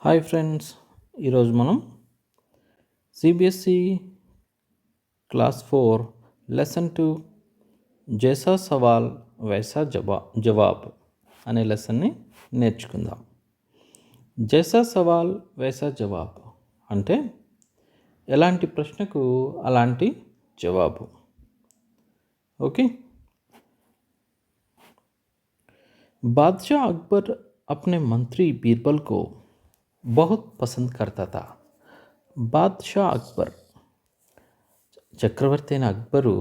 Hi friends, ఈరోజు మనం CBSE class 4 lesson 2 జైసా సవాల్ వైసా జవాబ్ అనే లెసన్ని నేర్చుకుందాం. జైసా సవాల్ వైసా జవాబ్ అంటే ఎలాంటి ప్రశ్నకు అలాంటి జవాబు. ఓకే. बादशाह अकबर अपने मंत्री बीरबल को बहुत पसंद करता था. బాద్షా అక్బర్ చక్రవర్తి అయిన అక్బరు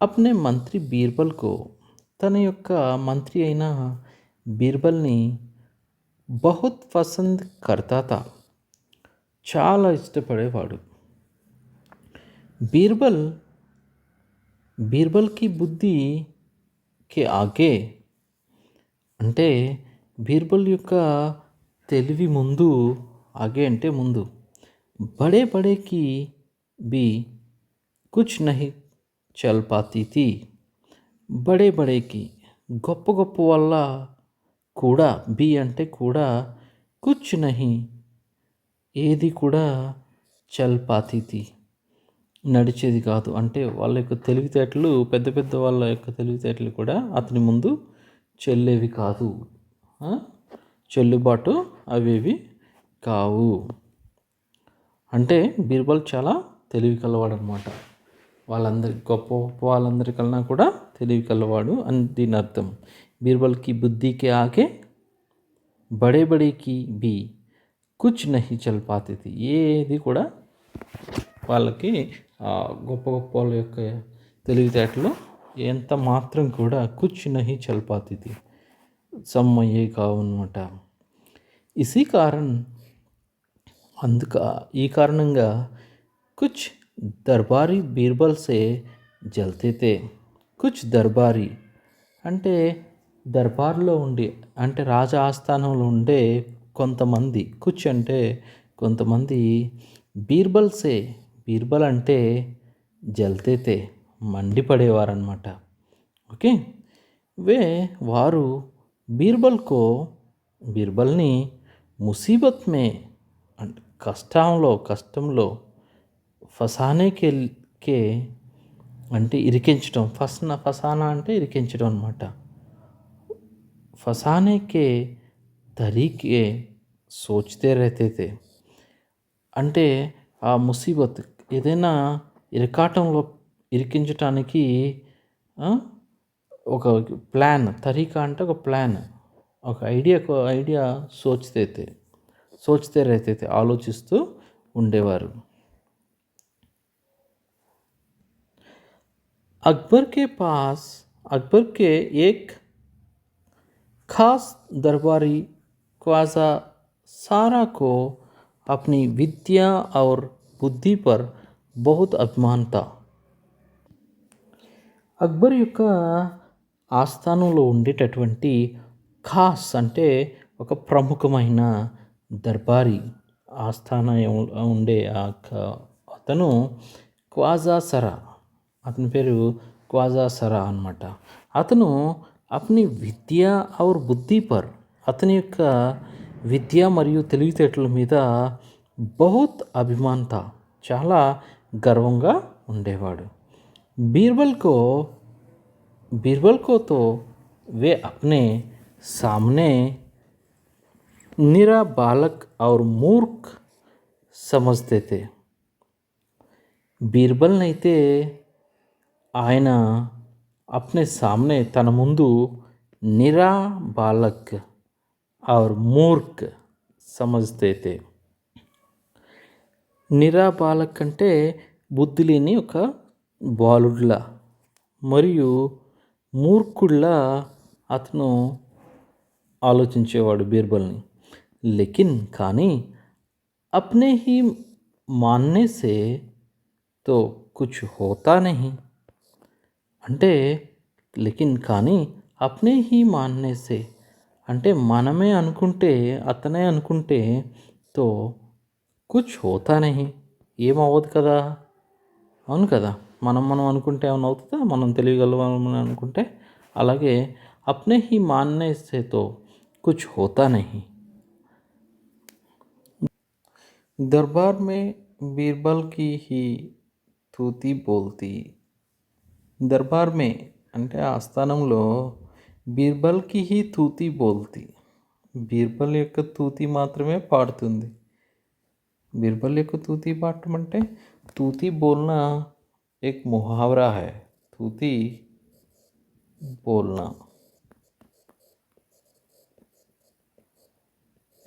అప్నే మంత్రి బీర్బల్కు తన యొక్క మంత్రి అయిన బీర్బల్ని బహుత్ పసంద్ కర్తాత చాలా ఇష్టపడేవాడు. బీర్బల్కి బుద్ధికి ఆగే అంటే బీర్బల్ యొక్క తెలివి ముందు, ఆగే అంటే ముందు, బడే బడేకి బి కుచ్ నహి చల్ పాతీ థీ. బడే బడేకి గొప్ప గొప్ప వల్ల కూడా, బి అంటే కూడా, కుచ్ నహి ఏది కూడా చల్ పాతీ థీ నడిచేది కాదు. అంటే వాళ్ళ యొక్క తెలివితేటలు, పెద్ద పెద్ద వాళ్ళ యొక్క తెలివితేటలు కూడా అతని ముందు చెల్లేవి కాదు, చెల్లుబాటు అవేవి కావు. అంటే బీర్బల్ చాలా తెలివి కలవాడు అనమాట. గొప్ప వాళ్ళందరికన్నా కూడా తెలివి కలవాడు అని దీని అర్థం. బీర్బల్కి బుద్ధికి ఆగే బడే బడేకి బి కుచ్ నహి చల్ పాతీ థీ. ఏది కూడా వాళ్ళకి గొప్ప గొప్ప వాళ్ళ యొక్క తెలివితేటలు ఎంత మాత్రం కూడా కుచ్ నహి చల్ పాతీ థీ సమ్మయ్యే కావు అనమాట. ఈ కారణంగా కుచ్ దర్బారీ బీర్బల్ సే జల్తే తే. కుచ్ దర్బారీ అంటే దర్బార్లో ఉండి, అంటే రాజ ఆస్థానంలో ఉండే కొంతమంది, కుచ్ అంటే కొంతమంది, బీర్బల్ అంటే జల్తే తే మండిపడేవారనమాట. ఓకే. వారు బీర్బల్ని ముసీబత్ మే అంటే కష్టంలో ఫసానే అంటే ఇరికించడం, ఫసానా అంటే ఇరికించడం అనమాట. ఫసానేకే తరీకే సోచ్తే రహతే తే అంటే ఆ ముసీబత్ ఏదైనా ఇరకాటంలో ఇరికించటానికి ఒక ప్లాన్, తరీకా అంటే ఒక ప్లాన్, ఒక ఐడియా సోచ్తే రహతే తే ఆలోచిస్తూ ఉండేవారు. अकबर के एक खास दरबारी ख्वाजा सारा को अपनी विद्या और बुद्धि पर बहुत अभिमान था. అక్బర్ యొక్క ఆస్థానంలో ఉండేటటువంటి ఖాస్ అంటే ఒక ప్రముఖమైన దర్బారీ, ఉండే అతను ఖ్వాజా సరా, అతని పేరు ఖ్వాజా సరా అనమాట. అతను అప్ని విద్య ఔర్ బుద్ధి పర్, అతని యొక్క విద్య మరియు తెలివితేటల మీద బహుత్ అభిమానత చాలా గర్వంగా ఉండేవాడు. बीरबल को तो वे अपने सामने निरा बालक और मूर्ख समझते थे. బీర్బల్నైతే ఆయన అప్నే సామ్నే తన ముందు నిరా బాలక్ ఔర్ మూర్ఖ్ సమజ్తే తే. నిరా బాలక్ అంటే బుద్ధి లేని ఒక బాలుడ్లా, మరియు మూర్ఖుల్లా అతను ఆలోచించేవాడు బీర్బల్ని. లేకిన్ కానీ అప్నే హీ మాన్నే సే తో కుచ్ హోతా నహీ అంటే, లేకిన్ కానీ అప్నే హీ మాన్నే సే అంటే మనమే అనుకుంటే, అతనే అనుకుంటే, తో కుచ్ హోతా నహీ ఏమవ్వదు కదా. అవును కదా, మనం అనుకుంటే ఏమైనా అవుతుందా? మనం తెలియగలమని అనుకుంటే. అలాగే అప్నే హీ మాన్నే సే తో కుచ్ హోతా నహీ दरबार में बीरबल की ही తూతి బోల్తి. దర్బార్ మే అంటే ఆస్థానంలో బీర్బల్కి హీ తూతి బోల్తి. బీర్బల్ యొక్క తూతి మాత్రమే పాడుతుంది. బీర్బల్ యొక్క తూతి పాడటం అంటే తూతి బోల్నా एक मुहावरा है. तूती बोलना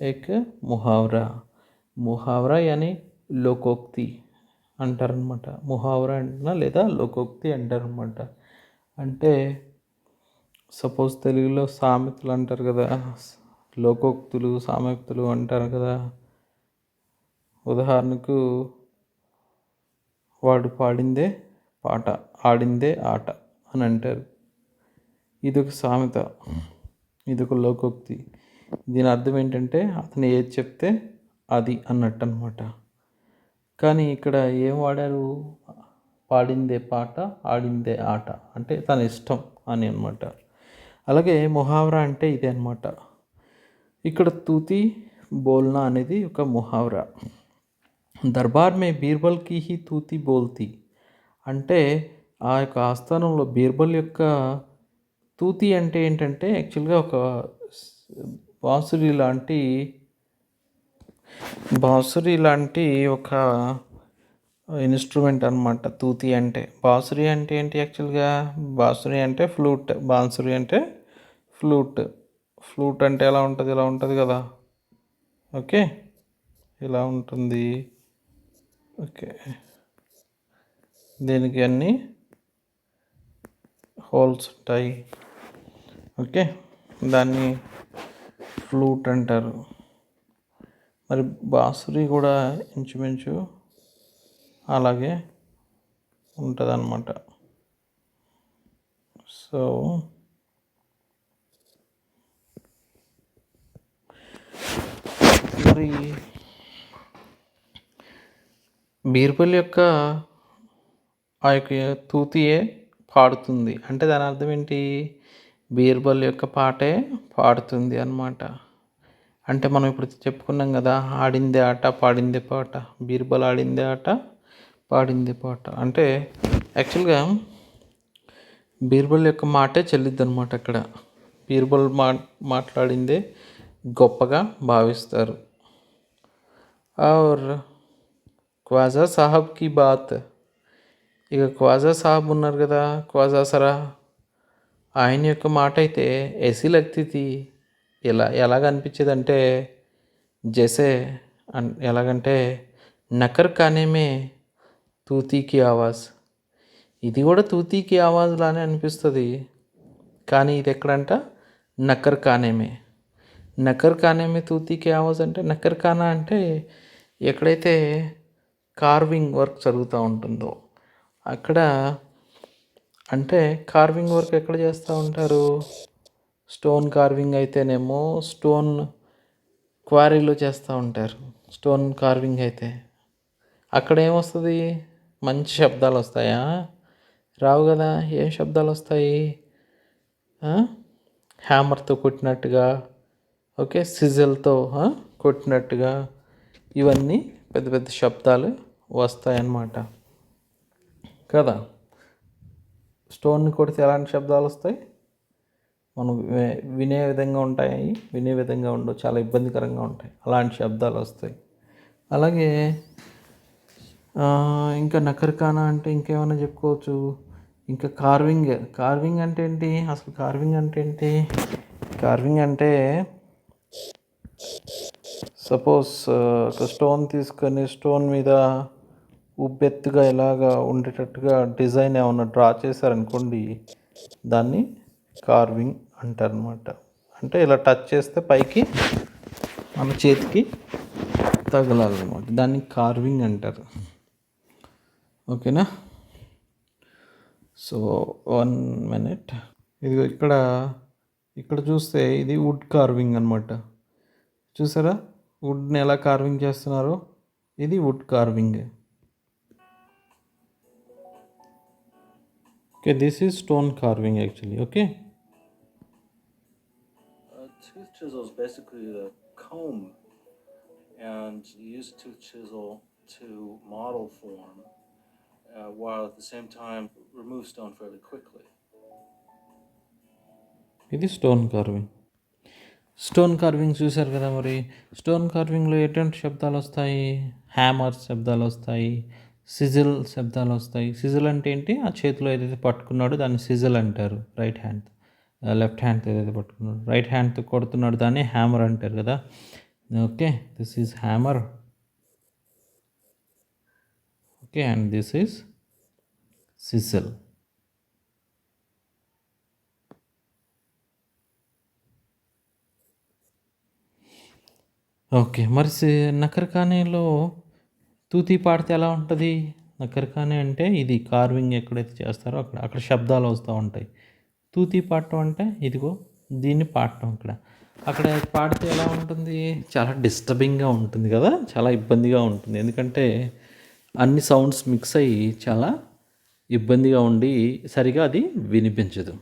एक मुहावरा. ముహావరా యాని లోకోక్తి అంటారనమాట. ముహావరా అంటున్నా లేదా లోకోక్తి అంటారనమాట. అంటే సపోజ్ తెలుగులో సామెతలు అంటారు కదా, లోకోక్తులు సామెతలు అంటారు కదా. ఉదాహరణకు వాడు పాడిందే పాట, ఆడిందే ఆట అని అంటారు. ఇదొక సామెత, ఇదొక లోకోక్తి. దీని అర్థం ఏంటంటే అతను ఏది చెప్తే అది అన్నట్టు అనమాట. కానీ ఇక్కడ ఏం వాడారు? పాడిందే పాట, ఆడిందే ఆట అంటే తన ఇష్టం అని అనమాట. అలాగే ముహావరా అంటే ఇదే అనమాట. ఇక్కడ తూతి బోల్నా అనేది ఒక ముహావరా. దర్బార్ మే బీర్బల్కి హీ తూతి బోల్తి అంటే ఆ యొక్క ఆస్థానంలో బీర్బల్ యొక్క తూతి అంటే ఏంటంటే యాక్చువల్గా ఒక బాంసురి లాంటి ఒక ఇన్స్ట్రుమెంట్ అనమాట తూతి అంటే. బాంసురి అంటే ఏంటి యాక్చువల్గా? బాంసురి అంటే ఫ్లూట్, బాన్సురి అంటే ఫ్లూట్. ఫ్లూట్ అంటే ఎలా ఉంటుంది? ఇలా ఉంటుంది కదా. ఓకే, ఇలా ఉంటుంది. ఓకే, దీనికి అన్ని హోల్స్ ఉంటాయి. ఓకే, దాన్ని ఫ్లూట్ అంటారు. మరి బాసురి కూడా ఇంచుమించు అలాగే ఉంటుంది అన్నమాట. సో మరి బీర్బల్ యొక్క ఆ యొక్క తూతియే పాడుతుంది అంటే దాని అర్థం ఏంటి? బీర్బల్ యొక్క పాటే పాడుతుంది అన్నమాట. అంటే మనం ఇప్పుడు చెప్పుకున్నాం కదా, ఆడిందే ఆట పాడిందే పాట. బీర్బల్ ఆడిందే ఆట పాడిందే పాట అంటే యాక్చువల్గా బీర్బల్ యొక్క మాటే చెల్లిద్ది అనమాట. అక్కడ బీర్బల్ మాట్లాడిందే గొప్పగా భావిస్తారు. और ख्वाजा साहब की बात, ఇక ఖ్వాజా సాహబ్ ఉన్నారు కదా, ఖ్వాజా సరా, ఆయన యొక్క మాట అయితే ఎసి లగ్తిథి, ఎలాగ అనిపించేది అంటే జైసే ఎలాగంటే నకర్ కానేమే తూతీకి ఆవాజ్. ఇది కూడా తూతీకి ఆవాజ్ లానే అనిపిస్తుంది, కానీ ఇది ఎక్కడంట? నకర్ కానేమే. నకర్ కానేమే తూతీకి ఆవాజ్ అంటే నకర్ ఖానా అంటే ఎక్కడైతే కార్వింగ్ వర్క్ జరుగుతూ ఉంటుందో అక్కడ. అంటే కార్వింగ్ వర్క్ ఎక్కడ చేస్తూ ఉంటారు? స్టోన్ కార్వింగ్ అయితేనేమో స్టోన్ క్వారీలో చేస్తూ ఉంటారు. స్టోన్ కార్వింగ్ అయితే అక్కడ ఏమొస్తుంది? మంచి శబ్దాలు వస్తాయా? రావు కదా. ఏం శబ్దాలు వస్తాయి? హ్యామర్తో కొట్టినట్టుగా, ఓకే, సిజల్తో కొట్టినట్టుగా, ఇవన్నీ పెద్ద పెద్ద శబ్దాలు వస్తాయన్నమాట కదా. స్టోన్ని కొడితే ఎలాంటి శబ్దాలు వస్తాయి? మనం వినే విధంగా ఉంటాయి, వినే విధంగా ఉండవు, చాలా ఇబ్బందికరంగా ఉంటాయి, అలాంటి శబ్దాలు వస్తాయి. అలాగే ఇంకా నకరికానా అంటే ఇంకేమైనా చెప్పుకోవచ్చు. ఇంకా కార్వింగ్ అంటే ఏంటి అసలు? కార్వింగ్ అంటే ఏంటి? కార్వింగ్ అంటే సపోజ్ ఒక స్టోన్ తీసుకొని స్టోన్ మీద ఉబ్బెత్తుగా ఇలాగా ఉండేటట్టుగా డిజైన్ ఏమన్నా డ్రా చేశారనుకోండి, దాన్ని కార్వింగ్ అంటారనమాట. అంటే ఇలా టచ్ చేస్తే పైకి మన చేతికి తగలాలన్నమాట, దాన్ని కార్వింగ్ అంటారు. ఓకేనా? So 1 minute. ఇది ఇక్కడ చూస్తే ఇది వుడ్ కార్వింగ్ అనమాట. చూసారా వుడ్ని ఎలా కార్వింగ్ చేస్తున్నారో? ఇది would carving. Okay, this is stone carving actually. Okay, tooth chisel is basically a comb, and use a tooth chisel to model form, while at the same time remove stone fairly quickly. ఇది stone carving. Stone carving చూశారు కదా. మరి stone కార్వింగ్లో ఎటువంటి శబ్దాలు వస్తాయి? Hammer శబ్దాలు వస్తాయి, సిజిల్ శబ్దాలు వస్తాయి. సిజిల్ అంటే ఏంటి? ఆ చేతిలో ఏదైతే పట్టుకున్నాడో దాన్ని సిజిల్ అంటారు. రైట్ హ్యాండ్, లెఫ్ట్ హ్యాండ్తో ఏదైతే పట్టుకున్నాడు, రైట్ హ్యాండ్తో కొడుతున్నాడు దాన్ని హ్యామర్ అంటారు కదా. Okay, this is hammer. Okay, and this is సిజిల్. Okay, మరి నకరకానీలో తూతీ పాడితే ఎలా ఉంటుంది? నకరకానీ అంటే ఇది కార్వింగ్ ఎక్కడైతే చేస్తారో అక్కడ అక్కడ శబ్దాలు వస్తూ ఉంటాయి. తూతీ పాడటం అంటే ఇదిగో దీన్ని పాడటం. అక్కడ పాడితే ఎలా ఉంటుంది? చాలా డిస్టర్బింగ్గా ఉంటుంది కదా, చాలా ఇబ్బందిగా ఉంటుంది. ఎందుకంటే అన్ని సౌండ్స్ మిక్స్ అయ్యి చాలా ఇబ్బందిగా ఉండి సరిగా అది వినిపించదు.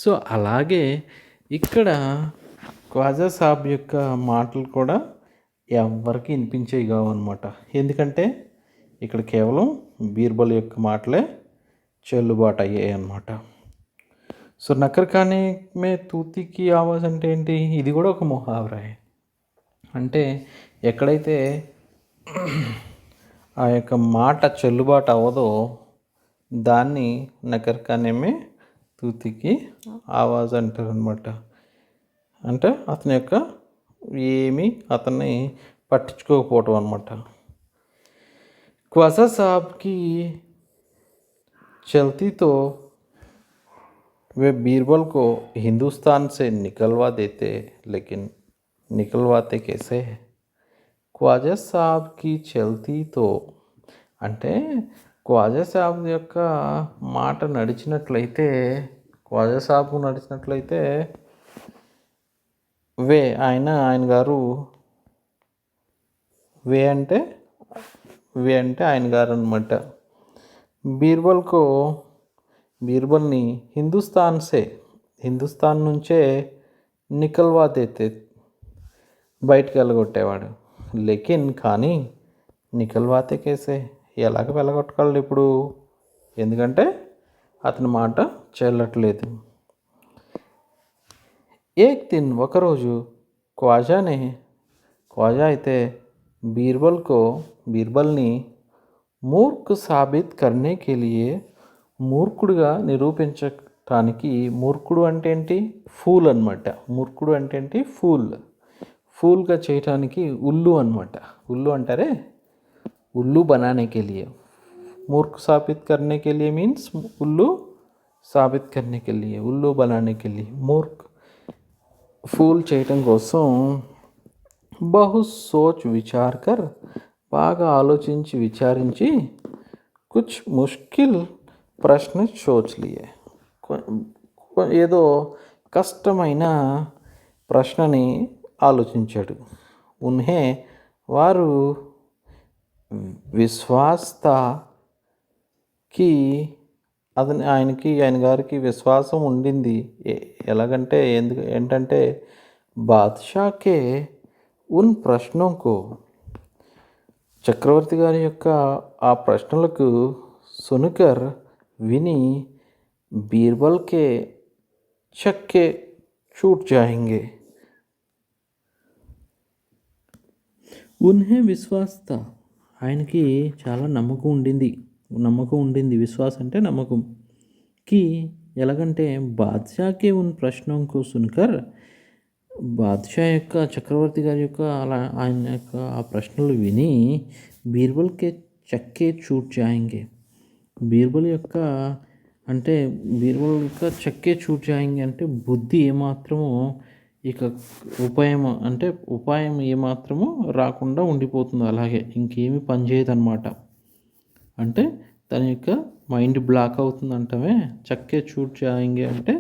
సో అలాగే ఇక్కడ ఖ్వాజా సాబ్ యొక్క మాటలు కూడా ఎవరికి వినిపించేవి కావన్నమాట. ఎందుకంటే ఇక్కడ కేవలం బీర్బల్ యొక్క మాటలే చెల్లుబాటు అయ్యాయి అన్నమాట. సో నకరకానే మే తూతీకి ఆవాజ్ అంటే ఏంటి? ఇది కూడా ఒక ముహావరా. అంటే ఎక్కడైతే ఆ యొక్క మాట చెల్లుబాటు అవ్వదో దాన్ని నకరకానే మే తూతీకి ఆవాజ్ అంటారు అనమాట. అంటే అతని యొక్క ఏమీ అతన్ని పట్టించుకోకపోవటం అనమాట. ख्वाजा साहब की चलती तो वे बीरबल को हिंदुस्तान से निकलवा देते, लेकिन निकलवाते कैसे? ख्वाजा साहब की चलती तो అంటే ఖ్వాజా సాబ్ యొక్క మాట నడిచినట్లయితే, ఖ్వాజా సాబ్ నడిచినట్లయితే ఆయన గారు వే అంటే ఆయన గారు అనమాట. బీర్బల్ని హిందుస్థాన్ నుంచే నికల్వా దేతే, బయటకు వెళ్ళగొట్టేవాడు. లేకిన్ కానీ నికల్వాతే కేసే, ఎలాగ వెళ్ళగొట్టగలడు ఇప్పుడు? ఎందుకంటే అతని మాట చెల్లట్లేదు. ఏక్ దిన్, ఒకరోజు ఖ్వాజా అయితే బీర్బల్ని మూర్ఖ్ సాబిత్ కర్నే కే లియే, మూర్ఖుడుగా నిరూపించటానికి. మూర్ఖుడు అంటే ఏంటి? ఫూల్ అనమాట. మూర్ఖుడు అంటే ఏంటి? ఫూల్గా చేయటానికి ఉల్లు అనమాట. ఉల్లు అంటారే, ఉల్లు బనానే కే లియే. మూర్ఖ్ సాబిత్ కర్నే కే లియే మీన్స్ ఉల్లు సాబిత్ కర్నే కే లియే, ఉల్లు బనానే కే లియే. ఫూల్ చేయటం కోసం బహు సోచ్ విచార్ కర్, బాగా ఆలోచించి విచారించి కుచ్ ముష్కిల్ ప్రశ్న సోచ్ లియే, ఏదో కష్టమైన ప్రశ్నని ఆలోచించాడు. వారు విశ్వాసకి ఆయన గారికి విశ్వాసం ఉండింది. ఎలాగంటే ఏంటంటే బాద్షాకే ఉన్ ప్రశ్నకు, చక్రవర్తి గారి యొక్క ఆ ప్రశ్నలకు సునుకర్ విని బీర్బల్కే చక్కే छूट जाएंगे. ఉన్హే విశ్వాసత, ఆయనకి చాలా నమ్మకం ఉండింది. విశ్వాసం అంటే నమ్మకం. కి ఎలాగంటే బాద్షాకే ఉన్ ప్రశ్నకు సున్కర్, బాద్షా యొక్క చక్రవర్తి గారి యొక్క ఆయన యొక్క ఆ ప్రశ్నలు విని బీర్బల్కే చక్కే చూట్ జాయింగే, బీర్బల్ యొక్క చక్కే చూట్ జాయింగే అంటే బుద్ధి ఏమాత్రము ఇక ఉపాయం ఏమాత్రము రాకుండా ఉండిపోతుంది. అలాగే ఇంకేమీ పనిచేయదు అనమాట. అంటే తన యొక్క మైండ్ బ్లాక్ అవుతుంది అంటమే. చక్కే చూట్ జాయింగే అంటే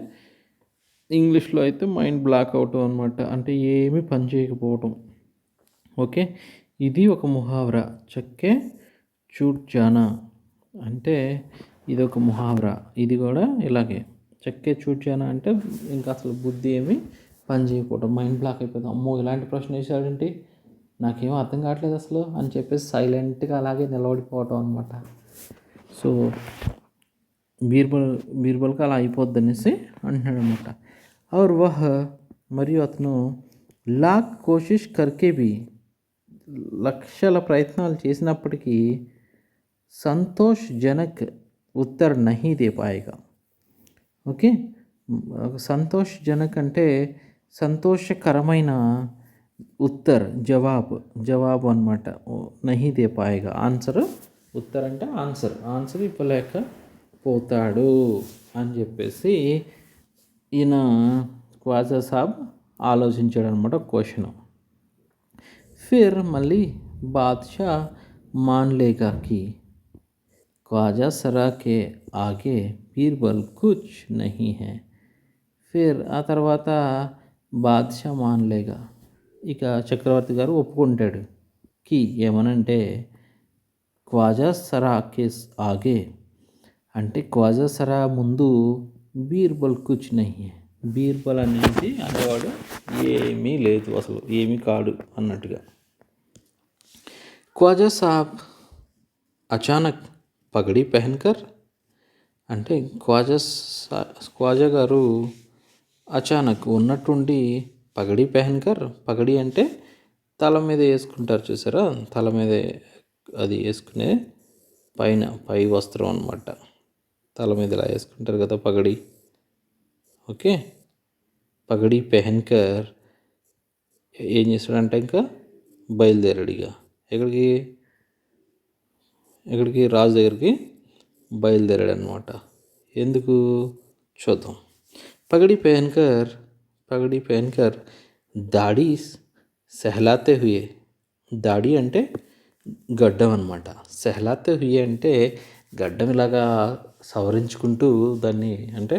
ఇంగ్లీష్లో అయితే మైండ్ బ్లాక్ అవటం అనమాట. అంటే ఏమీ పని చేయకపోవటం. ఓకే, ఇది ఒక ముహావరా. చక్కే చూట్ జానా అంటే ఇది ఒక ముహావరా. ఇది కూడా ఇలాగే చక్కే చూట్ జానా అంటే ఇంకా అసలు బుద్ధి ఏమి పని చేయకపోవటం, మైండ్ బ్లాక్ అయిపోతాం. అమ్మో ఇలాంటి ప్రశ్న వేసాడేంటి, నాకేం అర్థం కావట్లేదు అసలు అని చెప్పేసి సైలెంట్గా అలాగే నిలబడిపోవటం అనమాట. సో బీర్బల్కి అలా అయిపోద్ది అనేసి అంటున్నాడు అనమాట. और वह మరియు అతను లాక్ కోషిష్ కర్కే బి లక్షల ప్రయత్నాలు చేసినప్పటికీ సంతోష్జనక్ ఉత్తర్ నహీ దే పాయేగా. ఓకే, సంతోష్జనక్ అంటే సంతోషకరమైన ఉత్తర్ జవాబు అనమాట. నహీ దే పాయేగా ఆన్సర్, ఉత్తర్ అంటే ఆన్సర్ ఇవ్వలేకపోతాడు అని చెప్పేసి ఈయన ఖ్వాజా సాబ్ ఆలోచించాడు అనమాట క్వశ్చన్. ఫిర్ మళ్ళీ బాద్షా मान लेगा कि ख्वाजा सरा के आगे బీర్బల్ కుచ్ నహీ హై. ఫిర్ ఆ తర్వాత బాద్షా మాన్లేగా, ఇక చక్రవర్తి గారు ఒప్పుకుంటాడు. కి ఏమనంటే ఖ్వాజా సరా కే ఆగే అంటే ఖ్వాజా సరా ముందు బీర్బల్ కుచ్ నహీ హై, బీర్బల్ అనేది అనేవాడు ఏమీ లేదు, అసలు ఏమీ కాడు అన్నట్టుగా. ख्वाजा साहब అచానక్ పగడి పెహన్కర్ అంటే ఖ్వాజా గారు అచానక్ ఉన్నట్టుండి పగడి పెహన్కర్, పగడి అంటే తల మీద వేసుకుంటారు చూసారా, తల మీద అది వేసుకునే పై వస్త్రం అనమాట. తల మీద ఇలా వేసుకుంటారు కదా పగడి. ఓకే, పగడి పెహన్కర్ ఏం చేస్తాడంటే ఇంకా బయలుదేరాడు. ఇక ఎక్కడికి రాజు దగ్గరికి బయలుదేరాడు అనమాట. ఎందుకు చూద్దాం. పగడి పెహన్కర్ దాడి సెహలాతే హుయే, దాడి అంటే గడ్డం అనమాట. సెహలాతే హుయే అంటే గడ్డం ఇలాగా సవరించుకుంటూ దాన్ని, అంటే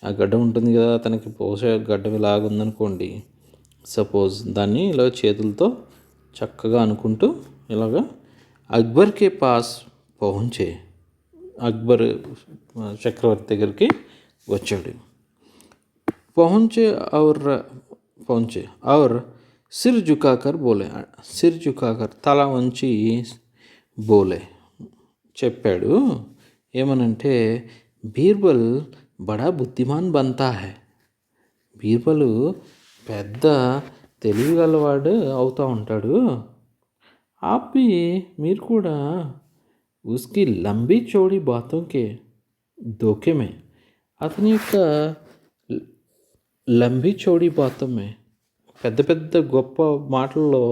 ఆ గడ్డం ఉంటుంది కదా తనకి, బహుశా గడ్డం ఇలాగ ఉందనుకోండి సపోజ్, దాన్ని ఇలా చేతులతో చక్కగా అనుకుంటూ ఇలాగా అక్బర్కే పాస్ పహుంచే, అక్బర్ చక్రవర్తి దగ్గరికి వచ్చాడు. పహుంచే ఔర్ సిర్ జుకాకర్ తల వంచి బోలే చెప్పాడు. ఏమనంటే బీర్బల్ బడా బుద్ధిమాన్ బంతా హై, బీర్బల్ పెద్ద తెలివి గలవాడు అవుతూ ఉంటాడు. ఆపి మీరు కూడా ఉస్కి లంబీ చౌడీ బాతోంకే దోకేమే, అతని యొక్క లంబీ చౌడీ బాతోమే పెద్ద పెద్ద గొప్ప మాటల్లో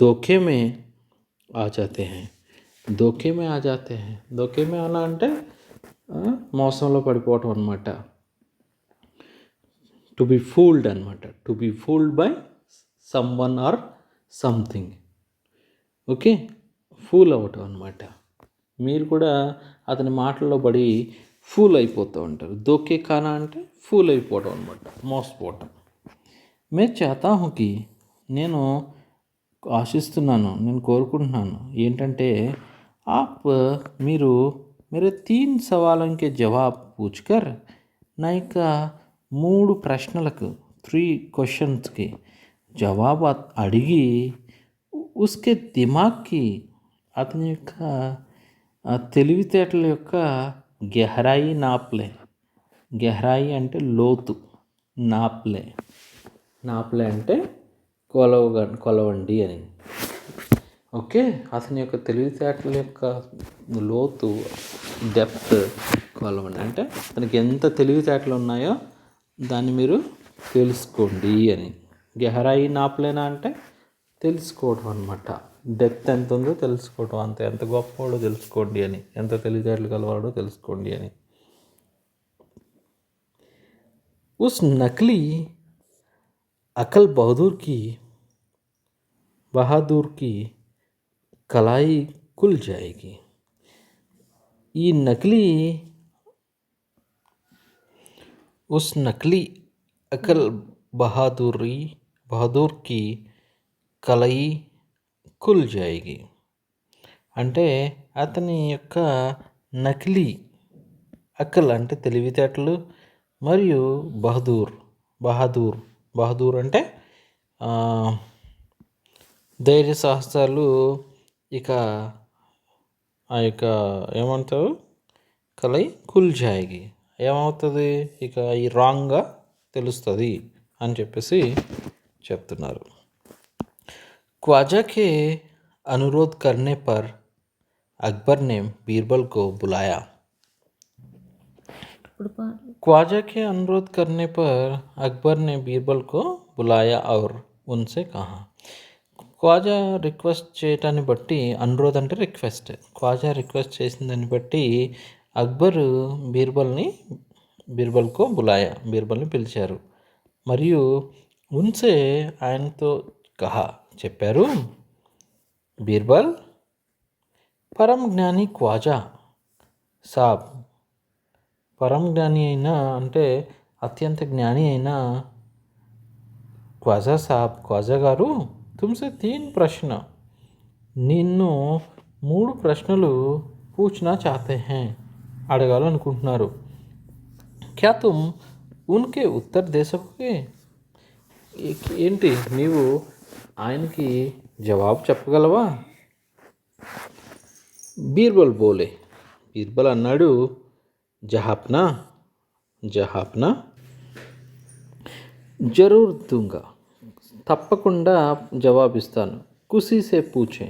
దోకేమే ఆజాతే హై, దోకేమే అలా అంటే మోసంలో పడిపోవటం అనమాట. టు బి ఫూల్డ్ అనమాట, to be fooled by someone or something. Okay, fool అవ్వటం అనమాట. మీరు కూడా అతని మాటల్లో పడి ఫూల్ అయిపోతూ ఉంటారు. దోకే ఖానా అంటే ఫూల్ అయిపోవటం అనమాట, మోసపోవటం. మే చాతా హూకి, నేను ఆశిస్తున్నాను, నేను కోరుకుంటున్నాను ఏంటంటే మీరు मेरे 3 సవాలంకే జవాబ్ పూచ్కర్, నా యొక్క 3 ప్రశ్నలకు 3 క్వశ్చన్స్కి జవాబు అడిగి ఉస్కే దిమాగ్కి అతని యొక్క తెలివితేటల యొక్క గెహరాయి నాప్లే, గెహరాయి అంటే లోతు, నాప్లే అంటే కొలవండి అని. ఓకే, అతని యొక్క తెలివితేటల యొక్క లోతు, డెప్త్ కొలవండి అంటే అతనికి ఎంత తెలివితేటలు ఉన్నాయో దాన్ని మీరు తెలుసుకోండి అని. గెహరాయి నాప్లేనా అంటే తెలుసుకోవడం అనమాట, డెప్త్ ఎంత ఉందో తెలుసుకోవడం, అంతే, ఎంత గొప్పవాడో తెలుసుకోండి అని, ఎంత తెలివితేటలు గలవాడో తెలుసుకోండి అని. ఉస్ నకిలీ అకల్ బహాదూర్కి కలాయి కుల్ జాయేగి, ఈ నకిలీ ఉస్ నకిలీ అకల్ బహాదూర్కి కలయి కుల్ జాయేగి అంటే అతని యొక్క నకిలీ అకల్ అంటే తెలివితేటలు మరియు బహదూర్ అంటే ధైర్య సాహసాలు ఇక ఆ యొక్క ఏమంటారు కలయి కుల్ జాయిగి ఏమవుతుంది ఇక ఈ రాంగ్గా తెలుస్తుంది అని చెప్పేసి చెప్తున్నారు. ख्वाजा के अनुरोध करने पर अकबर ने बीरबल को बुलाया. ख्वाजा के अनुरोध करने पर अकबर ने बीरबल को बुलाया और उनसे कहा. ఖ్వాజా రిక్వెస్ట్ చేయటాన్ని బట్టి అనురోధ్ అంటే రిక్వెస్ట్, ఖ్వాజా రిక్వెస్ట్ చేసిన దాన్ని బట్టి అక్బర్ బీర్బల్కో బులాయా బీర్బల్ని పిలిచారు. మరియు ఉన్సే ఆయనతో కహా చెప్పారు. బీర్బల్ పరమ జ్ఞాని ఖ్వాజా సాబ్, పరమ జ్ఞాని అయినా అంటే అత్యంత జ్ఞాని అయిన ఖ్వాజా సాబ్, ఖ్వాజా గారు తుమ్సే 3 ప్రశ్న నిన్ను 3 ప్రశ్నలు పూछना चाहते हैं అడగాలనుకుంటున్నారు. క్యా తుమ్ ఉన్కే ఉత్తర్ దే సకోగే, ఏంటి నీవు ఆయనకి జవాబు చెప్పగలవా? బీర్బల్ బోలే, బీర్బల్ అన్నాడు జహాప్నా జహాప్నా జరూర్ దుంగా, తప్పకుండా జవాబిస్తాను. ఖుషీసే పూచే,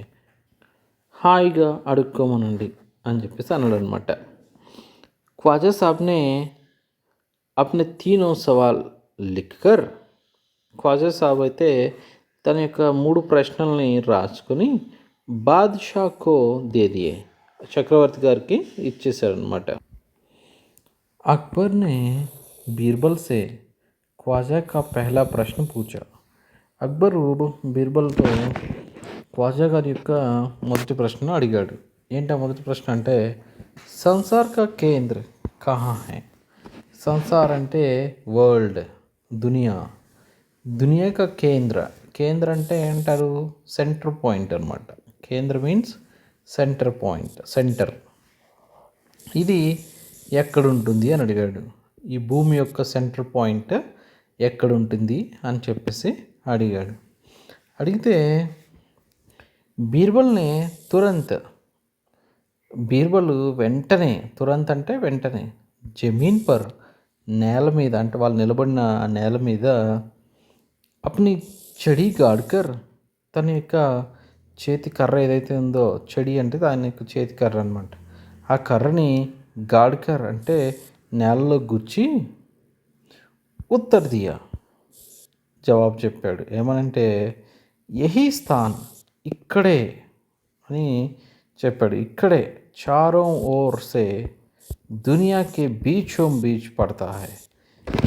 హాయిగా అడుక్కోమనండి అని చెప్పేసి అన్నాడు అనమాట. ఖ్వాజా సాబ్నే అప్నే తీనో సవాల్ లిఖ్కర్, ఖ్వాజా సాబ్ అయితే తన యొక్క 3 ప్రశ్నల్ని రాసుకొని బాద్షాకో దే దియే, చక్రవర్తి గారికి ఇచ్చేసాడనమాట. అక్బర్ నే బీర్బల్ సే ख्वाजा का पहला प्रश्न पूछा. అక్బరు బీర్బల్తో ఖ్వాజా గారి యొక్క మొదటి ప్రశ్న అడిగాడు. ఏంటి ఆ మొదటి ప్రశ్న అంటే సంసార్ కా కేంద్ర కహా హై. సంసార్ అంటే వరల్డ్, దునియా, దునియా కా కేంద్ర, కేంద్ర అంటే ఏంటారు సెంటర్ పాయింట్ అనమాట. కేంద్ర మీన్స్ సెంటర్ పాయింట్, సెంటర్. ఇది ఎక్కడుంటుంది అని అడిగాడు. ఈ భూమి యొక్క సెంటర్ పాయింట్ ఎక్కడుంటుంది అని చెప్పేసి అడిగాడు. అడిగితే బీర్బల్ని తురంత్, బీర్బల్ వెంటనే, తురంత్ అంటే వెంటనే, జమీన్ పర్ నేల మీద అంటే వాళ్ళు నిలబడిన నేల మీద అప్ని చెడి గాడ్కర్, తన యొక్క చేతి కర్ర ఏదైతే ఉందో, చెడి అంటే దాని యొక్క చేతి కర్ర అనమాట, ఆ కర్రని గాడ్కర్ అంటే నేలలో గుచ్చి ఉత్తర్ దియా జవాబు చెప్పాడు. ఏమనంటే యహీ స్థాన్, ఇక్కడే అని చెప్పాడు. ఇక్కడే చారో ఓర్ సే దునియాకి బీచోం బీచ్ పడతా హై,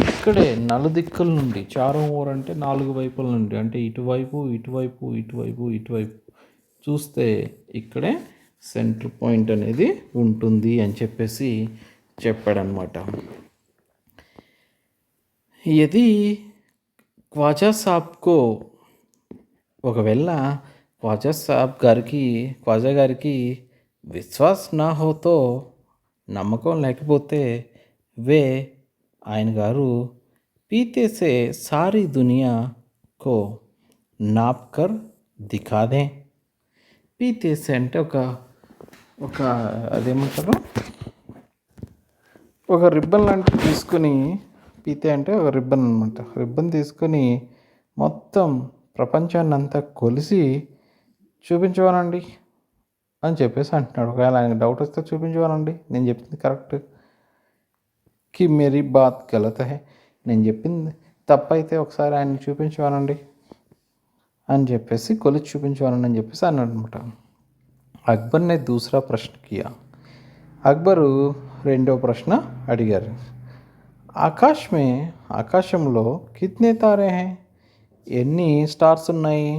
ఇక్కడే నలుదిక్కుల నుండి, చారో ఓర్ అంటే 4 వైపుల నుండి, అంటే ఇటువైపు ఇటువైపు ఇటువైపు ఇటువైపు చూస్తే ఇక్కడే సెంటర్ పాయింట్ అనేది ఉంటుంది అని చెప్పేసి చెప్పాడనమాట. ఇది ఖ్వాజా సాబ్కో, ఒకవేళ ఖ్వాజా గారికి విశ్వాస్ నా హోతో, నమ్మకం లేకపోతే వే ఆయన గారు పీతేసే సారీ దునియాకో నాప్కర్ దిఖాదే. పీతేసే అంటే ఒక అదేమంటారు ఒక రిబ్బన్ లాంటివి తీసుకొని, పీతే అంటే ఒక రిబ్బన్ అనమాట, రిబ్బన్ తీసుకొని మొత్తం ప్రపంచాన్ని అంతా కొలిసి చూపించవానండి అని చెప్పేసి అంటున్నాడు. ఒకవేళ ఆయనకు డౌట్ వస్తే చూపించవానండి, నేను చెప్పింది కరెక్ట్, కి మేరీ బాత్ గలత్ హై, నేను చెప్పింది తప్పైతే ఒకసారి ఆయన చూపించవానండి అని చెప్పేసి, కొలిచి చూపించవానండి అని చెప్పేసి అన్నాడు అనమాట. అక్బర్నే దూసరా ప్రశ్న కియా, అక్బరు 2వ ప్రశ్న అడిగారు. ఆకాశంలో కిత్నే తారే హై, ఎన్ని స్టార్స్ ఉన్నాయి,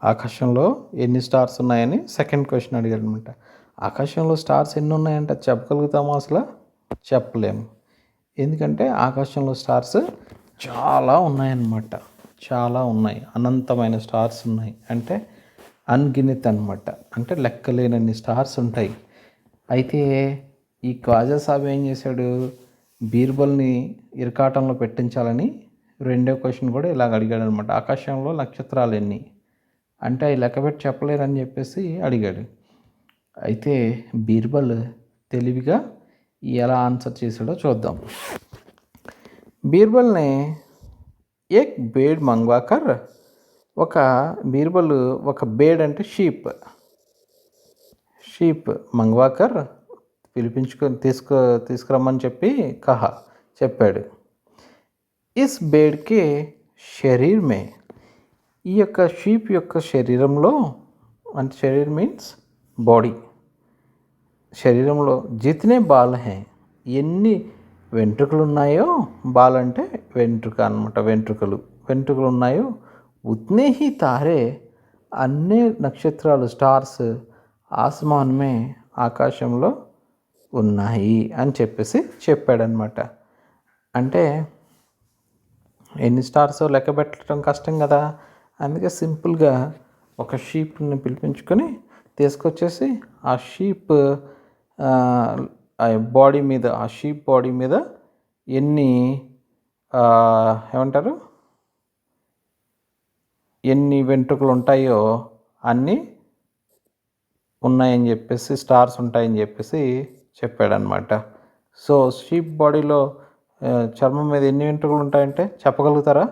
ఆకాశంలో ఎన్ని స్టార్స్ ఉన్నాయని సెకండ్ క్వశ్చన్ అడిగాడు అనమాట. ఆకాశంలో స్టార్స్ ఎన్ని ఉన్నాయంటే చెప్పగలుగుతాము అసలు చెప్పలేము, ఎందుకంటే ఆకాశంలో స్టార్స్ చాలా ఉన్నాయన్నమాట, చాలా ఉన్నాయి, అనంతమైన స్టార్స్ ఉన్నాయి, అంటే అన్గినిత్ అనమాట, అంటే లెక్కలేనన్ని స్టార్స్ ఉంటాయి. అయితే ఈ ఖ్వాజా సాబ్ ఏం చేశాడు, బీర్బల్ని ఇరకాటంలో పెట్టించాలని రెండో క్వశ్చన్ కూడా ఇలాగ అడిగాడు అనమాట. ఆకాశంలో నక్షత్రాలు ఎన్ని అంటే అవి లెక్కపెట్టి చెప్పలేరని చెప్పేసి అడిగాడు. అయితే బీర్బల్ తెలివిగా ఎలా ఆన్సర్ చేశాడో చూద్దాం. బీర్బల్ని ఏక్ బేడ్ మంగ్వాకర్, ఒక బీర్బల్ ఒక బేడ్ అంటే షీప్ మంగ్వాకర్ పిలిపించుకొని తీసుకురమ్మని చెప్పి చెప్పాడు. ఇస్ బేడ్కే శరీర్ మే, ఈ యొక్క షీప్ యొక్క శరీరంలో, అంటే శరీర్ మీన్స్ బాడీ, శరీరంలో జితనే బాల్ హై, ఎన్ని వెంట్రుకలు ఉన్నాయో, బాల్ అంటే వెంట్రుక అనమాట, వెంట్రుకలు ఉన్నాయో, ఉత్నే హీ తారే, అన్ని నక్షత్రాలు స్టార్స్ ఆస్మాన్ మే, ఆకాశంలో ఉన్నాయి అని చెప్పేసి చెప్పాడనమాట. అంటే ఎన్ని స్టార్స్ లెక్క పెట్టడం కష్టం కదా, అందుకే సింపుల్గా ఒక షీప్ని పిలిపించుకొని తీసుకొచ్చేసి ఆ షీప్ బాడీ మీద, ఆ షీప్ బాడీ మీద ఎన్ని ఏమంటారు, ఎన్ని వెంట్రుకలు ఉంటాయో అన్నీ ఉన్నాయని చెప్పేసి, స్టార్స్ ఉంటాయని చెప్పేసి చెప్పాడనమాట. సో షీప్ బాడీలో చర్మం మీద ఎన్ని వెంట్రుకలు ఉంటాయంటే చెప్పగలుగుతారా?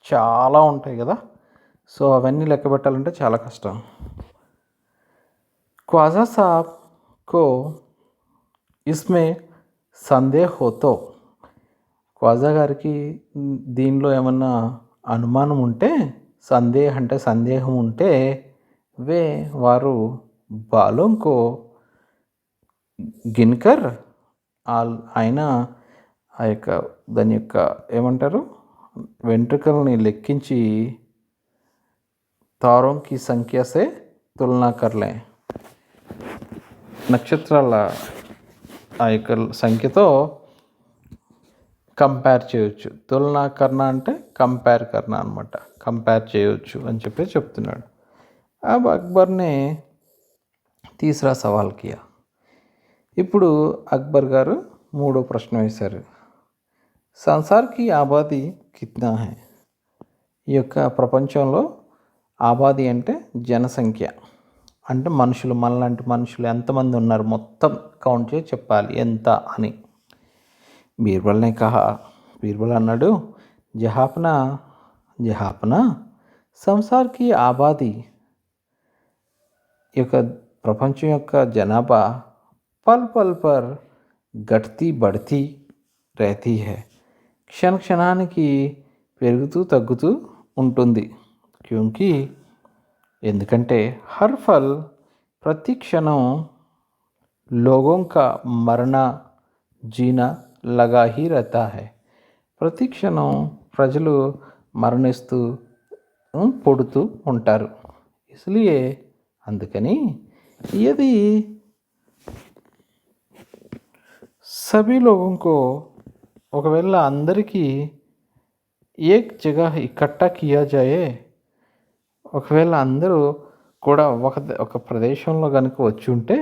చాలా ఉంటాయి కదా. సో అవన్నీ లెక్క పెట్టాలంటే చాలా కష్టం. ख्वाजा साहब को इसमें సందేహ్ హోతో, ఖ్వాజా గారికి దీనిలో ఏమన్నా అనుమానం ఉంటే, సందేహం ఉంటే, వారు బాలోంకో గిన్కర్, ఆయన ఆ యొక్క దాని యొక్క ఏమంటారు, వెంట్రుకల్ని లెక్కించి తారోంకి సంఖ్యసే తులనా కర్లే, నక్షత్రాల ఆ యొక్క సంఖ్యతో కంపేర్ చేయొచ్చు. తులనా కర్ణ అంటే కంపేర్ కర్ణ అనమాట, కంపేర్ చేయొచ్చు అని చెప్పి చెప్తున్నాడు. అబ్ అక్బర్నే తీసరా సవాల్ కియా, ఇప్పుడు అక్బర్ గారు మూడో ప్రశ్న వేశారు. సంసార్కి ఆబాది కిత్నా హై, ఈ యొక్క ప్రపంచంలో ఆబాది అంటే జనసంఖ్య, అంటే మనుషులు, మనలాంటి మనుషులు ఎంతమంది ఉన్నారు మొత్తం కౌంట్ చేసి చెప్పాలి ఎంత అని. బీర్బల్నే బీర్బల్ అన్నాడు, జహాపనా సంసార్కి ఆబాది, ఈ యొక్క ప్రపంచం యొక్క జనాభా పల్ పర్ గట్తీ బడ్తీ रहती है, క్షణానికి పెరుగుతూ తగ్గుతూ ఉంటుంది. క్యూంకి, ఎందుకంటే హర్ ఫల్, ప్రతి క్షణం, లోగోं का మరణ జీనా లగా హీ రహతా హై, ప్రతి క్షణం ప్రజలు మరణిస్తూ పుడుతూ ఉంటారు. ఇస్లియే, అందుకని, యది సభీ లోగోంకో, ఒకవేళ అందరికీ ఏక్ జగహ ఇకట్టా కియా జాయే, ఒకవేళ అందరూ కూడా ఒక ప్రదేశంలో కనుక వచ్చి ఉంటే,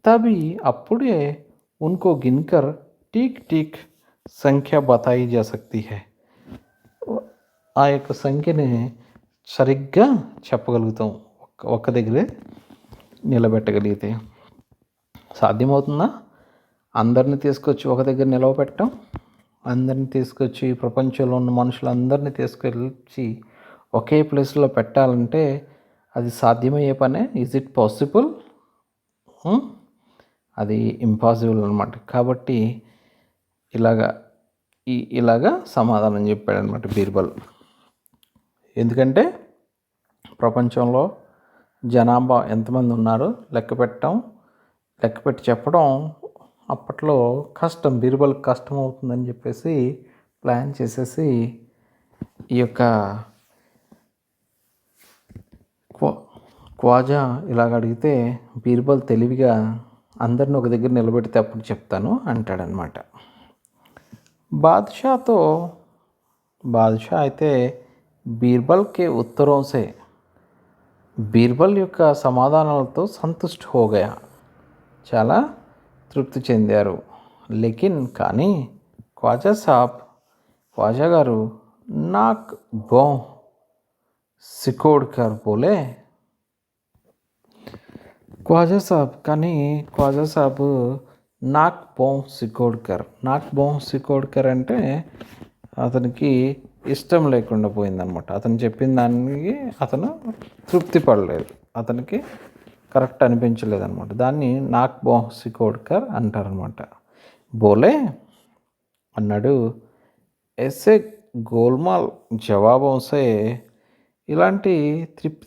తभी అప్పుడే ఉన్కో గిన్కర్ టీక్ సంఖ్య బతాయి జా సక్తి హై, ఆ యొక్క సంఖ్యని సరిగ్గా చెప్పగలుగుతాం ఒక దగ్గరే నిలబెట్టగలిగితే. సాధ్యమవుతుందా అందరిని తీసుకొచ్చి ఒక దగ్గర నిలవబెట్టడం? అందరిని తీసుకొచ్చి ప్రపంచంలో ఉన్న మనుషులందరినీ తీసుకొచ్చి ఒకే ప్లేస్లో పెట్టాలంటే అది సాధ్యమయ్యే పనే? Is it possible? అది ఇంపాసిబుల్ అనమాట. కాబట్టి ఇలాగా సమాధానం చెప్పాడనమాట బీర్బల్. ఎందుకంటే ప్రపంచంలో జనాభా ఎంతమంది ఉన్నారో లెక్కపెట్టి చెప్పడం అప్పట్లో కష్టం, బీర్బల్ కష్టం అవుతుందని చెప్పేసి ప్లాన్ చేసేసి ఈ యొక్క ఖ్వాజా ఇలాగ అడిగితే బీర్బల్ తెలివిగా అందరిని ఒక దగ్గర నిలబెడితే అప్పుడు చెప్తాను అంటాడనమాట. బాద్షా అయితే బీర్బల్కి ఉత్తరంసే, బీర్బల్ యొక్క సమాధానాలతో సంతుష్ట్ హోగయా, చాలా తృప్తి చెందారు. లేకిన్ కానీ ఖ్వాజా గారు नाक भौं सिकोड़ कर बोले ख्वाजा साहब కానీ ఖ్వాజా సాబ్ నాక్ బౌం సికోడ్కర్ అంటే అతనికి ఇష్టం లేకుండా పోయిందనమాట. అతను చెప్పిన దానికి అతను తృప్తి పడలేదు, అతనికి కరెక్ట్ అనిపించలేదన్నమాట. దాన్ని నాక్ బౌం సికోడ్కర్ అంటారనమాట. బోలే అన్నాడు, ఎస్సే గోల్మాల్ జవాబోసే ఇలాంటి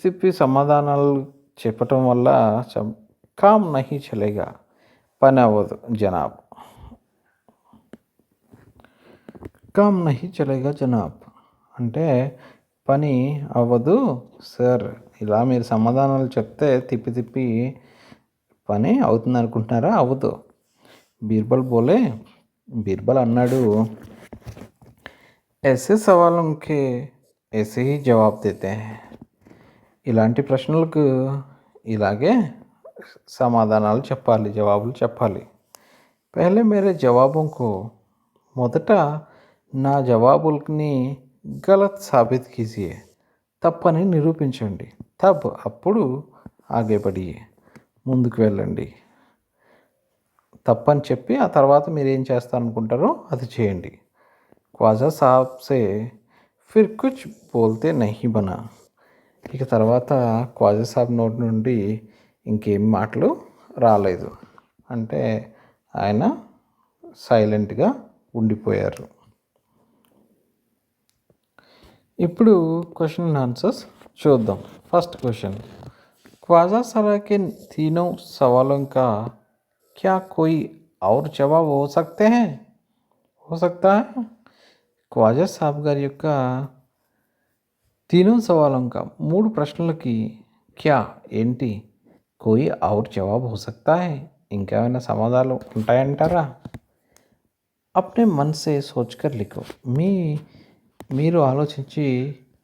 తిప్పి సమాధానాలు చెప్పటం వల్ల కామ్ నహీ చలేగా, పని అవ్వదు జనాబ్. కామ్ నహీ చలేగా జనాబ్ అంటే పని అవ్వదు సార్. ఇలా మీరు సమాధానాలు చెప్తే తిప్పి పని అవుతుంది అనుకుంటున్నారా? అవ్వదు. బీర్బల్ బోలే బీర్బల్ అన్నాడు, ऐसे सवालों के ऐसे ही जवाब देते हैं. ఇలాంటి ప్రశ్నలకు ఇలాగే సమాధానాలు చెప్పాలి, జవాబులు చెప్పాలి. పహలే మేరే జవాబుకు మొదట నా జవాబుల్ని గలత్ సాబిత్ కీజియే, తప్పని నిరూపించండి. తబ్ అప్పుడు ఆగే బడియే, ముందుకు వెళ్ళండి. తప్పని చెప్పి ఆ తర్వాత మీరు ఏం చేస్తారనుకుంటారో అది చేయండి. ख्वाजा साहब से फिर कुछ बोलते नहीं बना. ఇక తర్వాత ఖ్వాజా సాబ్ నోటి నుండి ఇంకేం మాటలు రాలేదు. అంటే ఆయన సైలెంట్గా ఉండిపోయారు. ఇప్పుడు క్వశ్చన్ అండ్ ఆన్సర్స్ చూద్దాం. ఫస్ట్ క్వశ్చన్, ख्वाजा सरा के तीनों सवालों का क्या कोई और जवाब हो सकते हैं? हो सकता है. ख्वाजा సాబ్ గారి యొక్క तीनों सवालों का మూడు ప్రశ్నలకి క్యా ఏంటి, కోయి ఔర్ జవాబ్ హో సక్తా హై, ఇంకేమైనా సమాధానాలు ఉంటాయంటారా? అప్నే మన్ సే సోచ్ కర్ లిఖో, మీరు ఆలోచించి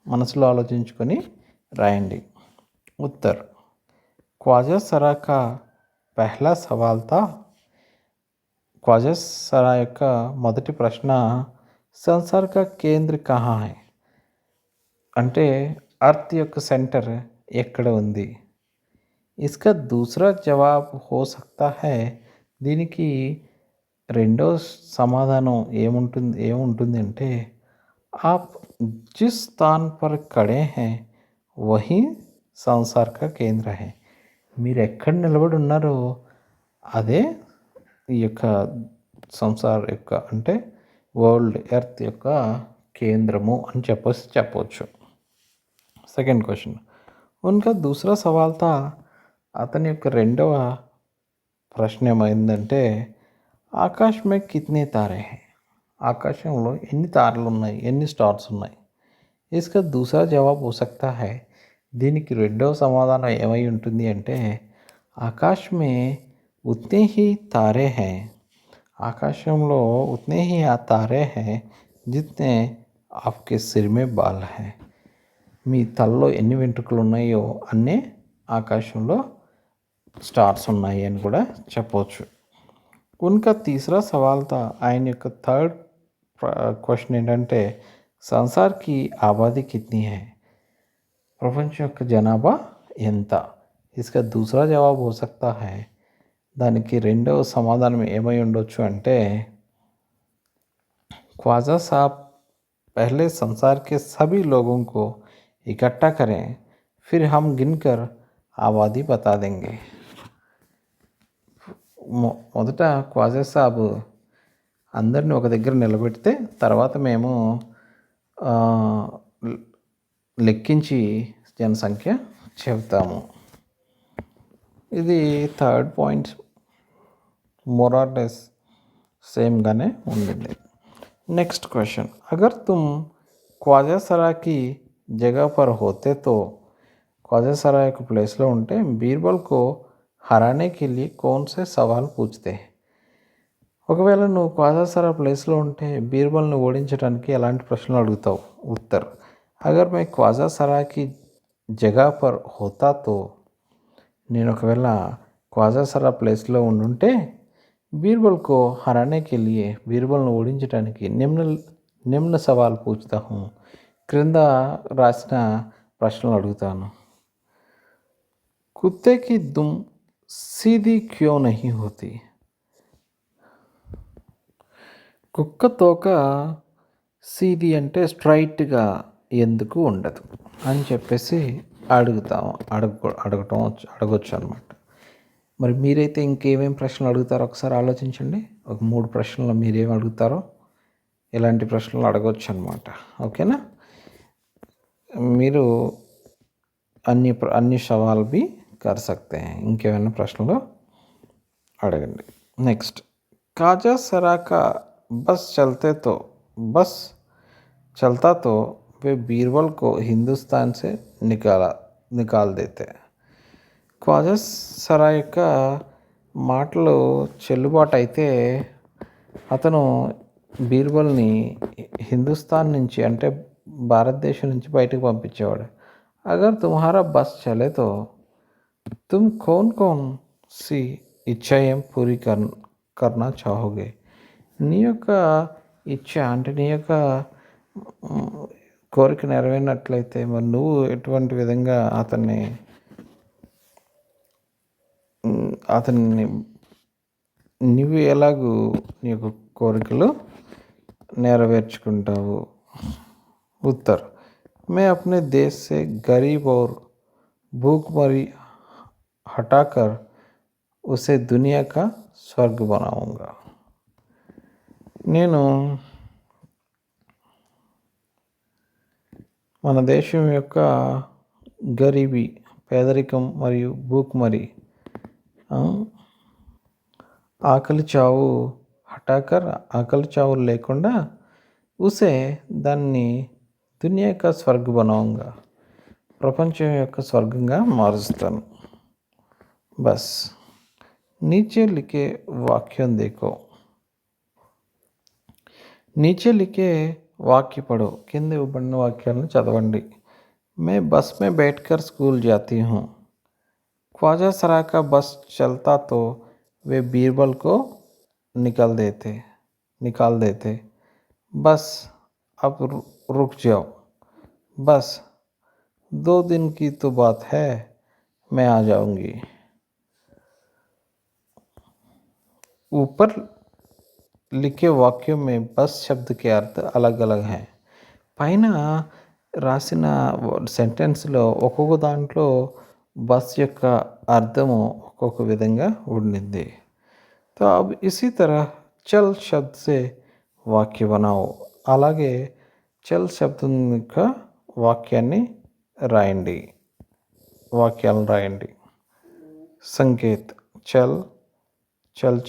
మనసులో ఆలోచించుకొని రాయండి. ఉత్తర్, ख्वाजा सरा का పహలా సవాల్ తా, ख्वाजा सरा యొక్క మొదటి ప్రశ్న సంసార్ కా కేంద్ర కహా హై అంటే అర్త్ యొక్క సెంటర్ ఎక్కడ ఉంది. ఇస్కా దూసరా జవాబ్ హో సక్తా హై, దీనికి రెండో సమాధానం ఏముంటుంది అంటే ఆప్ జిస్ స్థాన్ పర్ ఖడే హై వహీ సంసార్ కా కేంద్ర హై, మీరు ఎక్కడ నిలబడి ఉన్నారో అదే ఈ యొక్క సంసార్ యొక్క అంటే వరల్డ్ ఎర్త్ యొక్క కేంద్రము అని చెప్పవచ్చు. సెకండ్ క్వశ్చన్, ఉన్కా దూసరా సవాల్ తా, అతని యొక్క రెండవ ప్రశ్న ఏమైందంటే ఆకాశ్ మే కిత్నే తారే హై, ఆకాశంలో ఎన్ని తారలు ఉన్నాయి, ఎన్ని స్టార్స్ ఉన్నాయి. ఇస్కా దూసరా జవాబ్ హో సక్తా హై, దీనికి రెండవ సమాధానం ఏమై ఉంటుంది అంటే ఆకాశ్ మే ఉత్నే హీ తారే హై, ఆకాశంలో ఉత్నే he Taare high జిత్నే Aapke sir May ball high, మీ తలలో ఎన్ని వెంట్రుకలు ఉన్నాయో అన్నీ ఆకాశంలో స్టార్స్ ఉన్నాయి అని కూడా చెప్పవచ్చు. ఉన్కా తీసరా సవాల్ తా, ఆయన యొక్క థర్డ్ క్వశ్చన్ ఏంటంటే సంసార్కి ఆబాదీ కిత్నీ హై, ప్రపంచం యొక్క జనాభా ఎంత. ఇస్కా దూసరా జవాబ్ హో సక్తా హై, దానికి రెండవ సమాధానం ఏమై ఉండొచ్చు అంటే ख्वाजा साहब पहले संसार के सभी लोगों को इकट्ठा करें, फिर हम गिनकर आबादी बता देंगे. మొదట ఖ్వాజా సాబ్ అందరిని ఒక దగ్గర నిలబెడితే తర్వాత మేము లెక్కించి జనసంఖ్య చెబుతాము. ఇది third point more or less సేమ్గానే ఉండింది. नेक्स्ट क्वेश्चन, अगर तुम ख्वाजा सरा की जगह पर होते तो ख्वाजा सरा एक प्लेस లో ఉంటే బీర్బల్ को हराने के लिए कौन से सवाल पूछते हैं. ఒకవేళ నువ్వు ఖ్వాజా సరా ప్లేస్లో ఉంటే బీర్బల్ని ఓడించడానికి ఎలాంటి ప్రశ్నలు అడుగుతావు. ఉత్తర్, అగర్ మే ఖ్వాజా సరాకి జగా పర్ హోతా తో, నేను ఒకవేళ ఖ్వాజా సరా ప్లేస్లో ఉండుంటే బీర్బల్ కో హరానే కే లియే, బీర్బల్ను ఓడించడానికి నిమ్న సవాల్ పూछता हूँ క్రింద రాసిన ప్రశ్నలు అడుగుతాను. కుత్తే కి దుమ్ సీధీ క్యో నహీ హోతీ? కుక్క తోక సీది అంటే స్ట్రైట్గా ఎందుకు ఉండదు అని చెప్పేసి అడగొచ్చు అనమాట. మరి మీరైతే ఇంకేమేం ప్రశ్నలు అడుగుతారో ఒకసారి ఆలోచించండి. ఒక 3 ప్రశ్నలు మీరేం అడుగుతారో ఇలాంటి ప్రశ్నలు అడగొచ్చు అనమాట. ఓకేనా? మీరు అన్ని సవాల్ బి కర్ సక్తే హై. ఇంకేమైనా ప్రశ్నలు అడగండి. నెక్స్ట్, కాజా సరాకా बस चलता तो वे बीरबल को हिंदुस्तान से निकाल देते. ख्वाजा సరా యొక్క మాటలు చెల్లుబాటు అయితే అతను బీర్బల్ని హిందుస్థాన్ నుంచి అంటే భారతదేశం నుంచి బయటకు పంపించేవాడు. అగర్ తుమ్హారా బస్ చలే తో తుమ్ కౌన్ సి ఇచ్ఛాయేం పూరీ కర్నా చాహోగే? నీ యొక్క ఇచ్ఛ అంటే నీ యొక్క కోరిక నెరవేరినట్లయితే మరి నువ్వు ఎటువంటి విధంగా అతన్ని నువ్వు ఎలాగూ నీ యొక్క కోరికలు నెరవేర్చుకుంటావు? ఉత్తర్, मैं अपने देश से गरीब और भूखमरी हटाकर उसे दुनिया का स्वर्ग बनाऊंगा. నేను మన దేశం యొక్క గరీబీ పేదరికం మరియు భూక్మరి ఆకలి చావు లేకుండా ఉసే దాన్ని దునియా కా స్వర్గ్ బనాऊंगा ప్రపంచం యొక్క స్వర్గంగా మారుస్తాను. బస్ నీచే లిఖే వాక్యం దేఖో. नीचे लिखे वाक्य पढ़ो. కింద ఇవ్వబడిన వాక్యాలను చదవండి. मैं बस में बैठकर स्कूल जाती हूँ. ख्वाजा सरा का बस चलता तो वे बीरबल को निकाल देते. बस अब रुक जाओ. बस 2 दिन की तो बात है, मैं आ जाऊँगी. ऊपर लिखे वाक्यों में बस शब्द के अर्थ अलग अलग हैं. పైన రాసిన సెంటెన్స్లో ఒక్కొక్క దాంట్లో బస్ యొక్క అర్థము ఒక్కొక్క విధంగా ఉండింది. तो अब इसी तरह चल शब्द से वाक्य बनाओ. అలాగే చల్ శబ్దం యొక్క వాక్యాలను రాయండి. సంకేత్ చల్, చల్,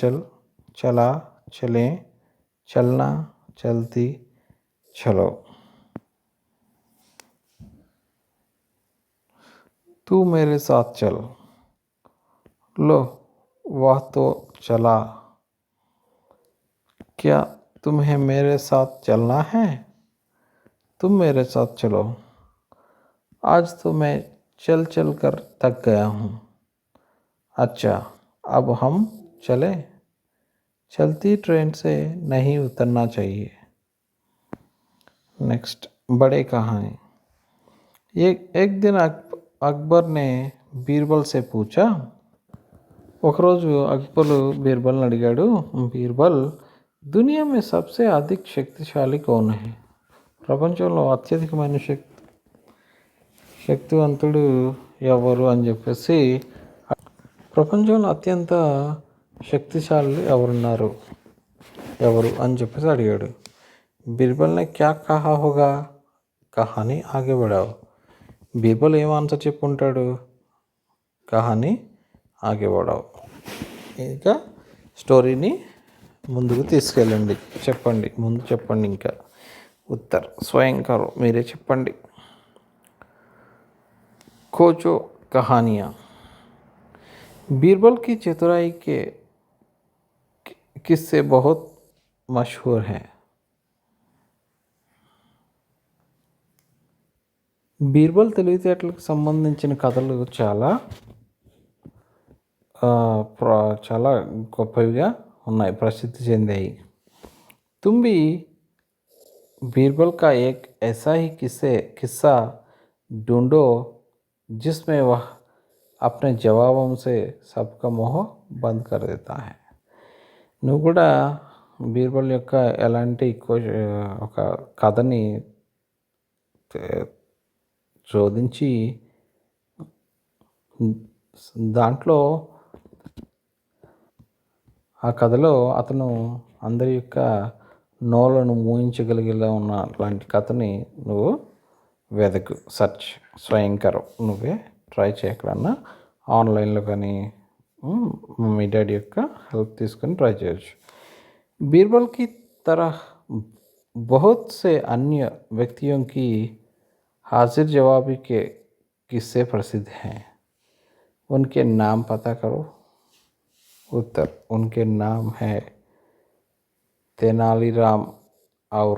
చలా, చలే, చల్నా, చల్తీ, చలో. तू मेरे साथ चल. लो वह तो चला. क्या तुम्हें मेरे साथ चलना है? तुम मेरे साथ चलो. आज तो मैं चल कर थक गया हूँ. अच्छा, अब हम चले. चलती ट्रेन से नहीं उतरना चाहिए. नेक्स्ट, बड़े कहानी. एक दिन अकबर ने बीरबल से पूछा. ఒకరోజు అక్బర్ బీర్బల్ని అడిగాడు, బీర్బల్, దునియా में सबसे अधिक शक्तिशाली कौन है? ప్రపంచంలో అత్యధికమైన శక్తివంతుడు ఎవరు అని చెప్పేసి, ప్రపంచంలో అత్యంత శక్తిశాలి ఎవరు అని చెప్పేసి అడిగాడు. బీర్బల్ని క్యా కహా హోగా? కహాని ఆగే బడావ్. బీర్బల్ ఏం ఆన్సర్ చెప్పుంటాడు? కహాని ఆగే బడావ్. ఇంకా స్టోరీని ముందుకు తీసుకెళ్ళండి. చెప్పండి. ఇంకా ఉత్తర్ స్వయం కరో, మీరే చెప్పండి. खोजो कहानियाँ. बीरबल की चतुराई के किस्से बहुत मशहूर हैं. బీర్బల్ తెలివితేటలకు సంబంధించిన కథలు చాలా గొప్పవిగా ఉన్నాయి, ప్రసిద్ధి చెందాయి. तुम भी बीरबल का एक ऐसा ही किस्सा ढूंढो जिसमें वह अपने जवाबों से सबका मोह బంద్ कर देता है. నువ్వు కూడా బీర్బల్ యొక్క ఎలాంటి ఒక కథని శోధించి దాంట్లో ఆ కథలో అతను అందరి యొక్క నోలను మూయించగలిగేలా ఉన్న అలాంటి కథని నువ్వు వెదకు, సర్చ్ స్వయంకరం నువ్వే ట్రై చేయక్కడన్నా ఆన్లైన్లో కానీ మీ డాడీ యొక్క హెల్ప్ తీసుకొని ట్రై చేయొచ్చు. बीरबल की तरह बहुत से अन्य व्यक्तियों की हाजिर जवाबी के किस्से प्रसिद्ध हैं. उनके नाम पता करो. उत्तर, उनके नाम है तेनालीराम और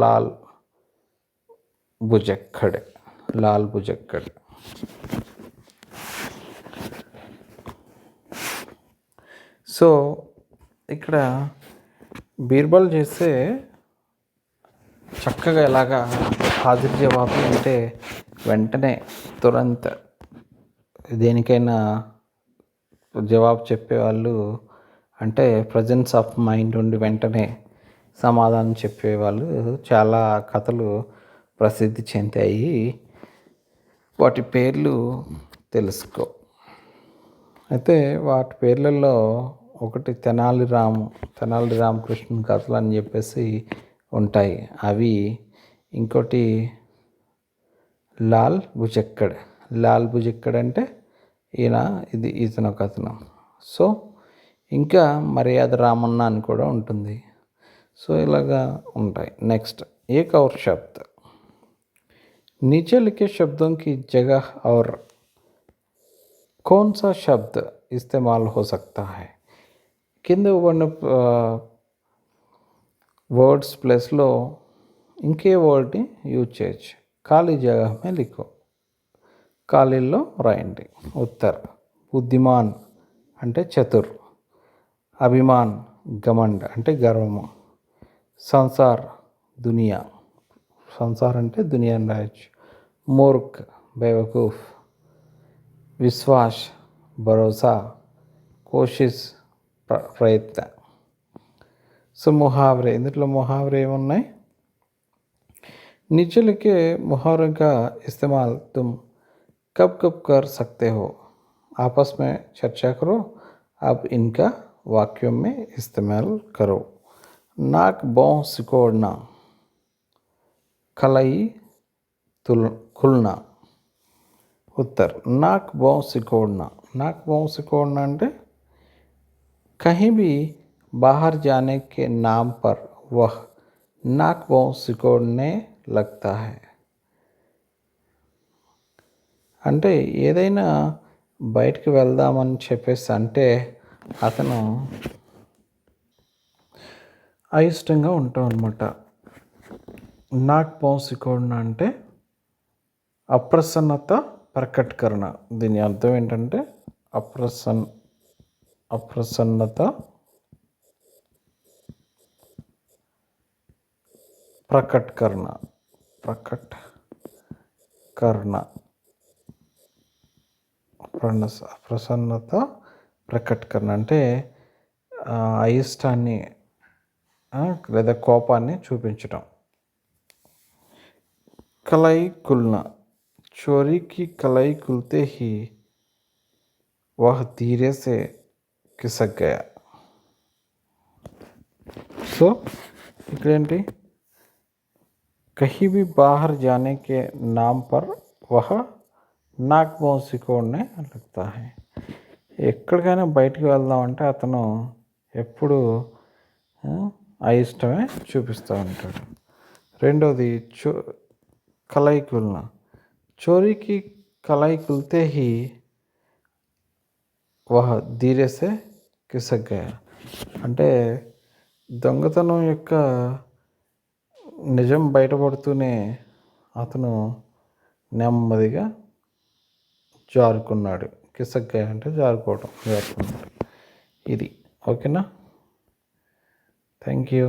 लाल बुजक्कड़. लाल बुजक्कड़. సో ఇక్కడ బీర్బల్ చేస్తే చక్కగా ఎలాగా హాజరు జవాబు అంటే వెంటనే తురంత్ దేనికైనా జవాబు చెప్పేవాళ్ళు, అంటే ప్రజెన్స్ ఆఫ్ మైండ్ ఉండి వెంటనే సమాధానం చెప్పేవాళ్ళు చాలా కథలు ప్రసిద్ధి చెందాయి. వాటి పేర్లు తెలుసుకో. అయితే వాటి పేర్లలో ఒకటి తెనాలి రామకృష్ణ కథలు అని చెప్పేసి ఉంటాయి అవి. ఇంకోటి లాల్ బుజక్కడ్ అంటే ఇతను ఒక అతను. సో ఇంకా మర్యాద రామన్న అని కూడా ఉంటుంది. సో ఇలాగా ఉంటాయి. నెక్స్ట్, ఏక్ ఔర్ శబ్ద్. नीचे लिखे शब्दों की जगह और कौन सा शब्द इस्तेमाल हो सकता है. కింద ఇవ్వబడిన వర్డ్స్ ప్లేస్లో ఇంకే వర్డ్ని యూజ్ చేయొచ్చు. ఖాళీ జగహమే లిఖో. ఖాళీల్లో రాయండి. ఉత్తర్, బుద్ధిమాన్ అంటే చతుర్. అభిమాన్ గమండ్ అంటే గర్వము. సంసార్ దునియా. సంసార్ అంటే దునియా అని రాయొచ్చు. మూర్ఖ్ బేవకూఫ్. విశ్వాస్ భరోసా. కోషిష్ ప్రయత్న. సో ముహావరే, ఇందులో ముహావరే ఏమున్నాయి? नीचे लिखे मुहावरे का इस्तेमाल तुम कब कब कर सकते हो. आपस में चर्चा करो. अब इनका वाक्यों में इस्तेमाल करो. नाक बौं सिकोड़ना. कलाई खुलना. उत्तर, नाक बौं सिकोड़ना అంటే कहीं भी बाहर जाने के नाम पर वह नाक बौं सिकोड़ने लगता है. అంటే ఏదైనా బయటికి వెళ్దామని చెప్పేసి అంటే అతను అయిష్టంగా ఉంటాం అన్నమాట. నాక్ బౌం సికోడ్నా అంటే అప్రసన్నత ప్రకటకరణ. దీని అర్థం ఏంటంటే అప్రసన్నత ప్రకటకరణ. ప్రసన్నత ప్రకటకరణ అంటే అయిష్టాన్ని లేదా కోపాన్ని చూపించటం. కలయి కుల్నా. చోరీ కి కలయి కుల్తే హీ వహ్ ధీరే సే ఖిసక్ గయా. సో ఇక్కడేంటి? कहीं भी बाहर जाने के नाम पर वह नाक बौं सिकोड़ने लगता है. ఎక్కడికైనా బయటికి వెళ్దామంటే అతను ఎప్పుడు అయిష్టమే చూపిస్తూ ఉంటాడు. రెండోది కలయి కుల్నా. చోరీకి కలయి కుల్తే హీ వహ్ ధీరే సే ఖిసక్ గయా అంటే దొంగతనం యొక్క నిజం బయటపడుతూనే అతను నెమ్మదిగా జారుకున్నాడు. ఖిసక్ గయా అంటే జారుకున్నాడు. ఇది ఓకేనా? Thank you.